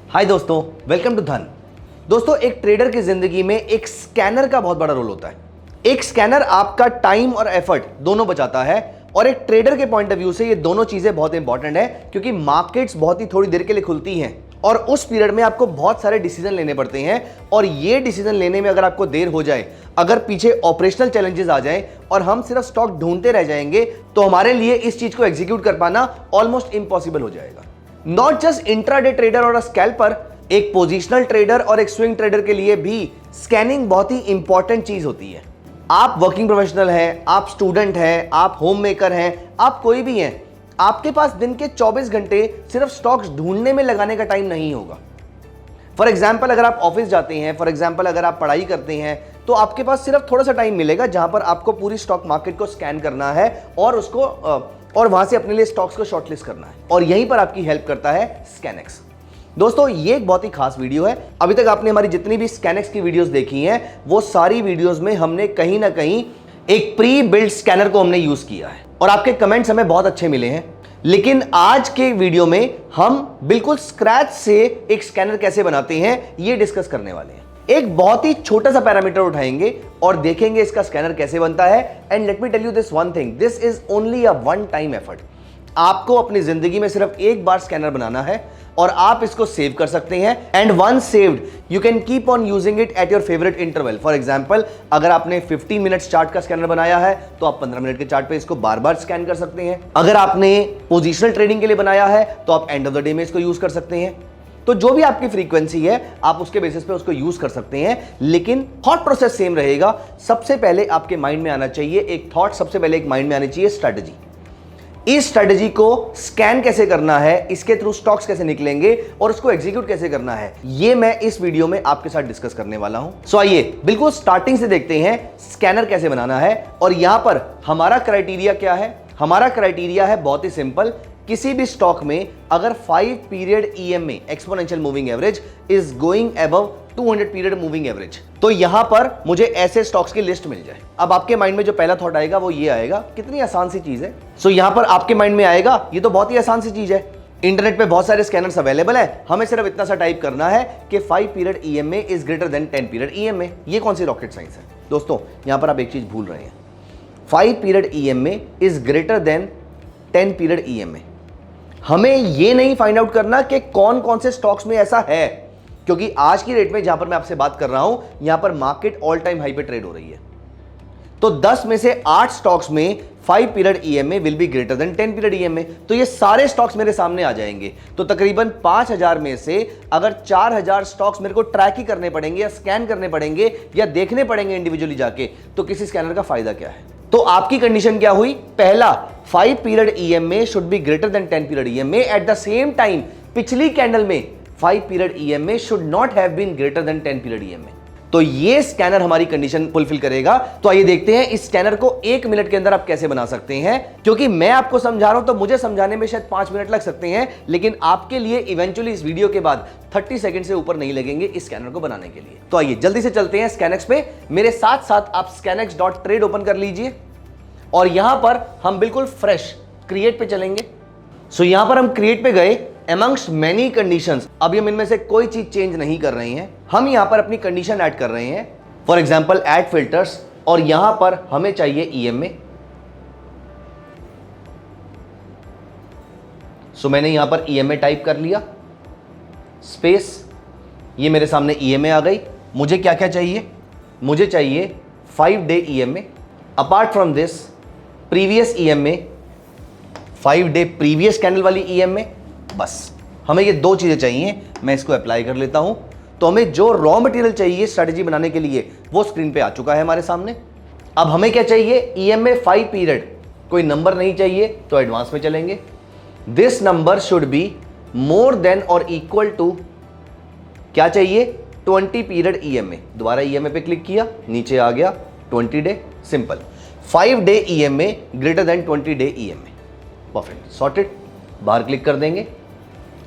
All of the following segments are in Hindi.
हाय दोस्तों, वेलकम टू धन। दोस्तों, एक ट्रेडर की जिंदगी में एक स्कैनर का बहुत बड़ा रोल होता है। एक स्कैनर आपका टाइम और एफर्ट दोनों बचाता है और एक ट्रेडर के पॉइंट ऑफ व्यू से ये दोनों चीजें बहुत इंपॉर्टेंट है क्योंकि मार्केट्स बहुत ही थोड़ी देर के लिए खुलती हैं और उस पीरियड में आपको बहुत सारे डिसीजन लेने पड़ते हैं और ये डिसीजन लेने में अगर आपको देर हो जाए, अगर पीछे ऑपरेशनल चैलेंजेस आ जाएं और हम सिर्फ स्टॉक ढूंढते रह जाएंगे तो हमारे लिए इस चीज को एग्जीक्यूट कर पाना ऑलमोस्ट इम्पॉसिबल हो जाएगा। नॉट जस्ट इंट्राडे ट्रेडर और स्कैल्पर, एक पोजिशनल ट्रेडर और एक स्विंग ट्रेडर के लिए भी स्कैनिंग बहुत ही इंपॉर्टेंट चीज होती है। आप वर्किंग प्रोफेशनल हैं, आप स्टूडेंट हैं, आप होम मेकर हैं, आप कोई भी हैं, आपके पास दिन के 24 घंटे सिर्फ स्टॉक्स ढूंढने में लगाने का टाइम नहीं होगा। फॉर एग्जाम्पल, अगर आप ऑफिस जाते हैं, फॉर एग्जाम्पल अगर आप पढ़ाई करते हैं, तो आपके पास सिर्फ थोड़ा सा टाइम मिलेगा जहां पर आपको पूरी स्टॉक मार्केट को स्कैन करना है और वहां से अपने लिए स्टॉक्स को शॉर्टलिस्ट करना है और यहीं पर आपकी हेल्प करता है स्कैनेक्स। दोस्तों, ये एक बहुत ही खास वीडियो है। अभी तक आपने हमारी जितनी भी स्कैनेक्स की वीडियोस देखी हैं, वो सारी वीडियोस में हमने कहीं ना कहीं एक प्री बिल्ड स्कैनर को हमने यूज किया है और आपके कमेंट्स हमें बहुत अच्छे मिले हैं। लेकिन आज के वीडियो में हम बिल्कुल स्क्रैच से एक स्कैनर कैसे बनाते हैं ये डिस्कस करने वाले हैं। एक बहुत ही छोटा सा पैरामीटर उठाएंगे और देखेंगे इसका स्कैनर कैसे बनता है। And let me tell you this one thing, this is only a one time effort. आपको अपनी जिंदगी में सिर्फ एक बार स्कैनर बनाना है और आप इसको सेव कर सकते हैं। And once saved you can keep on using it at your favourite interval. For example, अगर आपने 15 मिनट्स चार्ट का स्कैनर बनाया है तो आप 15 मिनट के चार्ट पे इसको बार बार स्कैन कर सकते हैं। अगर आपने पोजिशनल ट्रेडिंग के लिए बनाया है तो आप एंड ऑफ द डे में इसको यूज कर सकते हैं। तो जो भी आपकी फ्रीक्वेंसी है आप उसके बेसिस पे उसको यूज कर सकते हैं, लेकिन थॉट प्रोसेस सेम रहेगा। सबसे पहले आपके माइंड में आना चाहिए एक थॉट, सबसे पहले एक माइंड में आनी चाहिए स्ट्रेटजी। इस स्ट्रेटजी को स्कैन कैसे करना है, इसके थ्रू स्टॉक्स कैसे निकलेंगे और उसको एग्जीक्यूट कैसे करना है, ये मैं इस वीडियो में आपके साथ डिस्कस करने वाला हूं। सो आइए बिल्कुल स्टार्टिंग से देखते हैं स्कैनर कैसे बनाना है। और यहां पर हमारा क्राइटेरिया क्या है? हमारा क्राइटेरिया है बहुत ही सिंपल। किसी भी स्टॉक में अगर 5 period EMA exponential moving average is going above 200 period moving average, तो यहां पर मुझे ऐसे स्टॉक्स की लिस्ट मिल जाए। अब आपके माइंड में जो पहला थॉट आएगा वो ये आएगा, कितनी आसान सी चीज है। सो यहां पर आपके माइंड में आएगा ये तो बहुत ही आसान सी चीज है, इंटरनेट पे बहुत सारे स्कैनर्स अवेलेबल है, हमें सिर्फ इतना सा टाइप करना है कि 5 period EMA is greater than 10 period EMA। ये कौन सी रॉकेट साइंस है? दोस्तों, यहां पर आप एक चीज भूल रहे हैं। 5 period EMA is greater than 10 period EMA। हमें ये नहीं फाइंड आउट करना कि कौन कौन से स्टॉक्स में ऐसा है, क्योंकि आज की डेट में जहां पर मैं आपसे बात कर रहा हूं यहां पर मार्केट ऑल टाइम हाई पे ट्रेड हो रही है। तो 10 में से 8 स्टॉक्स में 5 period EMA will be greater than 10 period EMA। तो ये सारे स्टॉक्स मेरे सामने आ जाएंगे। तो तकरीबन 5000 में से अगर 4000 स्टॉक्स मेरे को ट्रैक ही करने पड़ेंगे या स्कैन करने पड़ेंगे या देखने पड़ेंगे इंडिविजुअली जाके, तो किसी स्कैनर का फायदा क्या है? तो आपकी कंडीशन क्या हुई? पहला, 5 period EMA should be greater than 10 period EMA। At the same time पिछली कैंडल में 5 period EMA should not have been greater than 10 period EMA। तो ये स्कैनर हमारी कंडीशन फुलफिल करेगा। तो आइए देखते हैं इस स्कैनर को 1 मिनट के अंदर आप कैसे बना सकते हैं। क्योंकि मैं आपको समझा रहा हूं तो मुझे समझाने में शायद 5 मिनट लग सकते हैं, लेकिन आपके लिए इवेंचुअली इस वीडियो के बाद 30 सेकंड से ऊपर नहीं लगेंगे इस स्कैनर को बनाने के लिए। तो आइए जल्दी से चलते हैं स्कैनेक्स पे। मेरे साथ साथ आप scanex.trade ओपन कर लीजिए और यहां पर हम बिल्कुल फ्रेश क्रिएट पे चलेंगे। सो यहां पर हम क्रिएट पे गए, अमंग्स्ट मेनी कंडीशंस। अभी हम इनमें से कोई चीज चेंज नहीं कर रहे हैं, हम यहां पर अपनी कंडीशन ऐड कर रहे हैं। फॉर एग्जांपल ऐड फिल्टर्स, और यहां पर हमें चाहिए EMA। सो मैंने यहां पर EMA टाइप कर लिया, स्पेस, ये मेरे सामने EMA आ गई। मुझे क्या क्या चाहिए? मुझे चाहिए 5 day EMA। Apart from this previous EMA, 5 day previous candle वाली EMA। बस हमें ये 2 चीजें चाहिए। मैं इसको अप्लाई कर लेता हूं। तो हमें जो रॉ मटेरियल चाहिए स्ट्रेटजी बनाने के लिए वो स्क्रीन पे आ चुका है हमारे सामने। अब हमें क्या चाहिए? EMA 5 period. कोई नंबर नहीं चाहिए तो एडवांस में चलेंगे। This number should be more than और इक्वल टू, क्या चाहिए? 20 पीरियड EMA। दोबारा EMA पे क्लिक किया, नीचे आ गया 20 day, simple. 5 day EMA greater than 20 day EMA। Perfect, sorted. बाहर क्लिक कर देंगे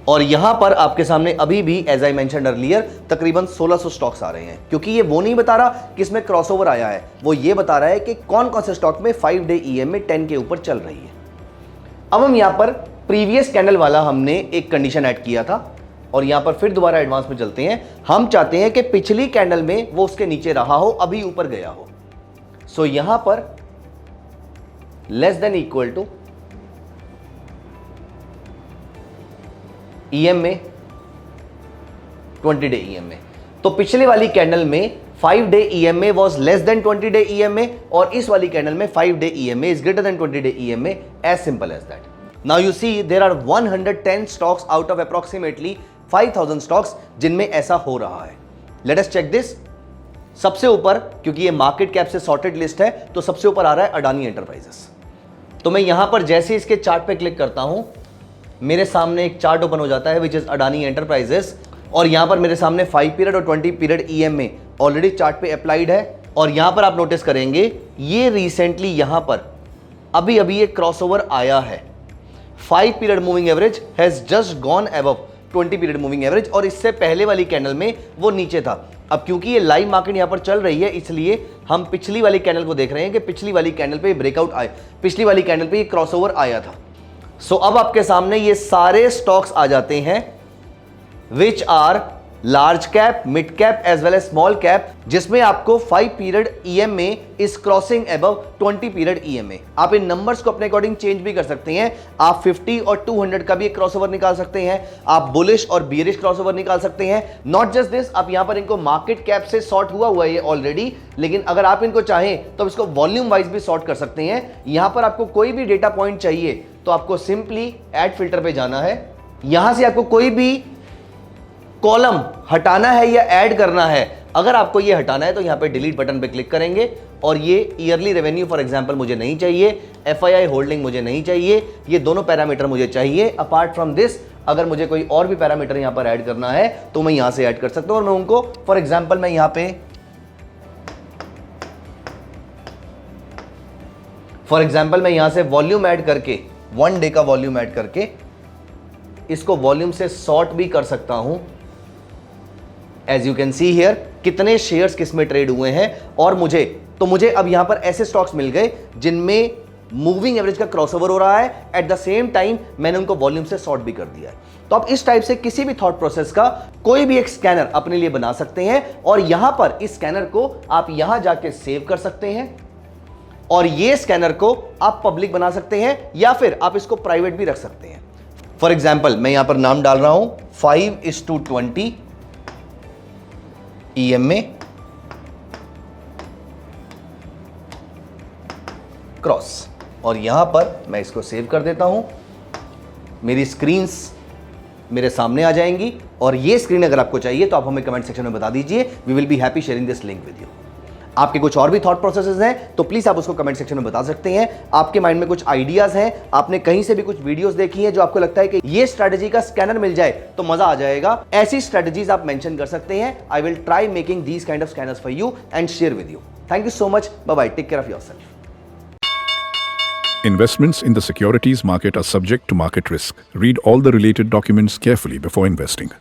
और यहां पर आपके सामने अभी भी एज आई मेंशन्ड अर्लियर तकरीबन 1600 स्टॉक्स आ रहे हैं, क्योंकि ये वो नहीं बता रहा किसमें क्रॉसओवर आया है, वो ये बता रहा है कि कौन कौन से स्टॉक में 5 डे EMA 10 के ऊपर चल रही है। अब हम यहां पर प्रीवियस कैंडल वाला हमने एक कंडीशन ऐड किया था और यहां पर फिर दोबारा एडवांस में चलते हैं। हम चाहते हैं कि पिछली कैंडल में वो उसके नीचे रहा हो, अभी ऊपर गया हो। सो यहां पर less than equal to EM में 20 डे EM में। तो पिछले वाली कैंडल में 5 डे EM में was less than 20 day EM में, और इस वाली कैंडल में 5 डे EM में is greater than 20 day EM में। As simple as that. Now you see there are 110 stocks out of approximately 5000 stocks जिनमें ऐसा हो रहा है। Let us check this. सबसे ऊपर, क्योंकि ये मार्केट कैप से सॉर्टेड लिस्ट है, तो सबसे ऊपर आ रहा है अडानी एंटरप्राइजेस। तो मैं यहां पर जैसे इसके चार्ट पे क्लिक करता हूं, मेरे सामने एक चार्ट ओपन हो जाता है विच इज अडानी एंटरप्राइजेस, और यहां पर मेरे सामने 5 पीरियड और 20 पीरियड EM में ऑलरेडी चार्ट पे अप्लाइड है। और यहां पर आप नोटिस करेंगे ये रिसेंटली यहां पर अभी अभी एक क्रॉसओवर आया है। 5 period moving average has just gone above 20 period moving average, और इससे पहले वाली कैंडल में वो नीचे था। अब क्योंकि ये लाइव मार्केट यहां पर चल रही है, इसलिए हम पिछली वाली कैंडल को देख रहे हैं कि पिछली वाली कैंडल पे ब्रेकआउट आया, पिछली वाली कैंडल पे ये क्रॉसओवर आया था। सो अब आपके सामने ये सारे स्टॉक्स आ जाते हैं which are large cap, mid cap as well as small cap, जिसमें आपको 5 पीरियड EM में इस क्रॉसिंग अबव 20 पीरियड EM में। आप इन नंबर्स को अपने अकॉर्डिंग चेंज भी कर सकते हैं। आप 50 और 200 का भी एक क्रॉसओवर निकाल सकते हैं, आप बुलिश और बियरिश क्रॉसओवर निकाल सकते हैं। नॉट जस्ट दिस, आप यहां पर इनको मार्केट कैप से सॉर्ट हुआ है ये ऑलरेडी, लेकिन अगर आप इनको चाहें तो इसको वॉल्यूम वाइज भी सॉर्ट कर सकते हैं। यहां पर आपको कोई भी डेटा पॉइंट चाहिए तो आपको सिंपली ऐड फिल्टर पे जाना है। यहां से आपको कोई भी कॉलम हटाना है या ऐड करना है। अगर आपको ये हटाना है तो यहां पे डिलीट बटन पे क्लिक करेंगे, और ये ईयरली रेवेन्यू फॉर एग्जांपल मुझे नहीं चाहिए, FII होल्डिंग मुझे नहीं चाहिए, ये दोनों पैरामीटर मुझे चाहिए। अपार्ट फ्रॉम दिस, अगर मुझे कोई और भी पैरामीटर यहां पर ऐड करना है तो मैं यहां से ऐड कर सकता हूं, और मैं उनको फॉर एग्जांपल मैं यहां पे से वॉल्यूम ऐड करके, 1 डे का वॉल्यूम ऐड करके इसको वॉल्यूम से सॉर्ट भी कर सकता हूं। As you can see here कितने शेयर्स किसमें ट्रेड हुए हैं, और मुझे अब यहां पर ऐसे स्टॉक्स मिल गए जिनमें मूविंग एवरेज का क्रॉसओवर हो रहा है। एट द सेम टाइम मैंने उनको वॉल्यूम से सॉर्ट भी कर दिया है। तो आप इस टाइप से किसी भी थॉट प्रोसेस का कोई भी एक स्कैनर अपने लिए बना सकते हैं, और यहां पर इस स्कैनर को आप यहां जाके सेव कर सकते हैं, और ये स्कैनर को आप पब्लिक बना सकते हैं, या फिर आप इसको प्राइवेट भी रख सकते हैं। फॉर एग्जाम्पल मैं यहां पर नाम डाल रहा हूं 5:20 EM में क्रॉस, और यहां पर मैं इसको सेव कर देता हूं। मेरी स्क्रीन्स मेरे सामने आ जाएंगी, और ये स्क्रीन अगर आपको चाहिए तो आप हमें कमेंट सेक्शन में बता दीजिए। We will be happy sharing this link with you. आपके कुछ और भी थॉट प्रोसेसेस हैं तो प्लीज आप उसको कमेंट सेक्शन में बता सकते हैं। आपके माइंड में कुछ आइडियाज हैं, आपने कहीं से भी कुछ वीडियोस देखी हैं जो आपको लगता है कि ये स्ट्रेटजी का स्कैनर मिल जाए तो मजा आ जाएगा, ऐसी स्ट्रेटजीज आप मेंशन कर सकते हैं। I will try making these kind of scanners for you and share with you. Thank you so much, bye bye, take care of yourself. Investments in the securities market are subject to market risk. Read all the related documents carefully before investing.